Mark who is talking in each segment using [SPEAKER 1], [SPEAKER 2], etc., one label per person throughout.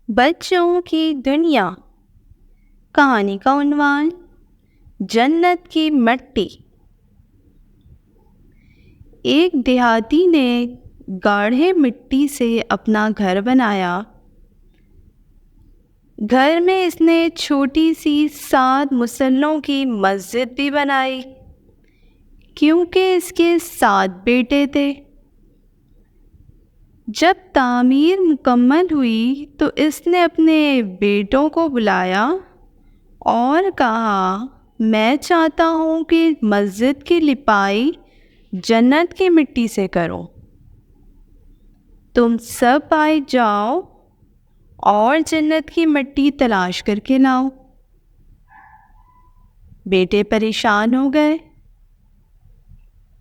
[SPEAKER 1] بچوں کی دنیا کہانی کا عنوان جنت کی مٹی۔ ایک دیہاتی نے گاڑھے مٹی سے اپنا گھر بنایا۔ گھر میں اس نے چھوٹی سی 7 مصلوں کی مسجد بھی بنائی، کیونکہ اس کے 7 بیٹے تھے۔ جب تعمیر مکمل ہوئی تو اس نے اپنے بیٹوں کو بلایا اور کہا، میں چاہتا ہوں کہ مسجد کی لپائی جنت کی مٹی سے کرو۔ تم سب بھائی جاؤ اور جنت کی مٹی تلاش کر کے لاؤ۔ بیٹے پریشان ہو گئے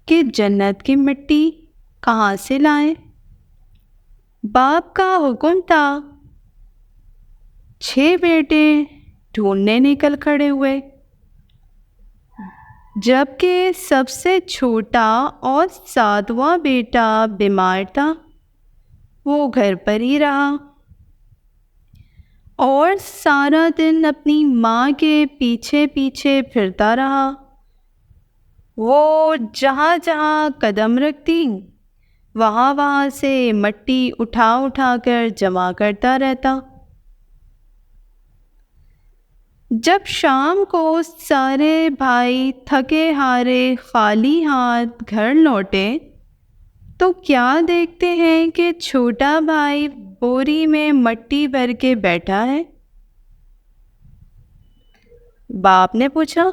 [SPEAKER 1] کہ جنت کی مٹی کہاں سے لائیں۔ باپ کا حکم تھا۔ 6 بیٹے ڈھونڈنے نکل کھڑے ہوئے، جبکہ سب سے چھوٹا اور 7واں بیٹا بیمار تھا۔ وہ گھر پر ہی رہا اور سارا دن اپنی ماں کے پیچھے پیچھے پھرتا رہا۔ وہ جہاں جہاں قدم رکھتی وہاں سے مٹی اٹھا اٹھا کر جمع کرتا رہتا۔ جب شام کو سارے بھائی تھکے ہارے خالی ہاتھ گھر لوٹے تو کیا دیکھتے ہیں کہ چھوٹا بھائی بوری میں مٹی بھر کے بیٹھا ہے۔ باپ نے پوچھا،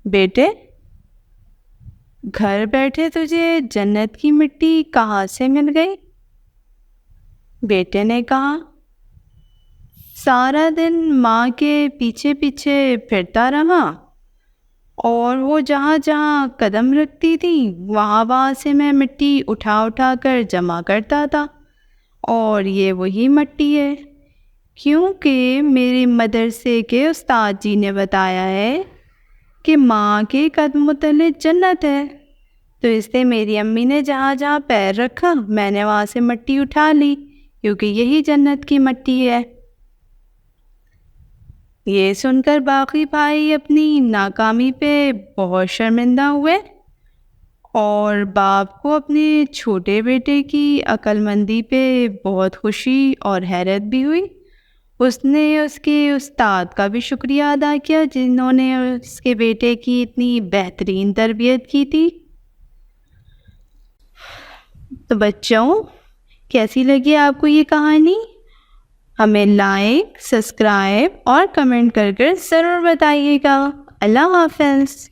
[SPEAKER 1] بیٹے گھر بیٹھے تجھے جنت کی مٹی کہاں سے مل گئی؟ بیٹے نے کہا، سارا دن ماں کے پیچھے پیچھے پھرتا رہا اور وہ جہاں جہاں قدم رکھتی تھی وہاں سے میں مٹی اٹھا اٹھا کر جمع کرتا تھا، اور یہ وہی مٹی ہے، کیونکہ میرے مدرسے کے استاد جی نے بتایا ہے کہ ماں کے قدموں تلے جنت ہے، تو اس لیے میری امی نے جہاں جہاں پیر رکھا میں نے وہاں سے مٹی اٹھا لی، کیونکہ یہی جنت کی مٹی ہے۔ یہ سن کر باقی بھائی اپنی ناکامی پہ بہت شرمندہ ہوئے اور باپ کو اپنے چھوٹے بیٹے کی عقل مندی پہ بہت خوشی اور حیرت بھی ہوئی۔ اس نے اس کے استاد کا بھی شکریہ ادا کیا جنہوں نے اس کے بیٹے کی اتنی بہترین تربیت کی تھی۔ تو بچوں، کیسی لگی آپ کو یہ کہانی؟ ہمیں لائک، سبسکرائب اور کمنٹ کر ضرور بتائیے گا۔ اللہ حافظ۔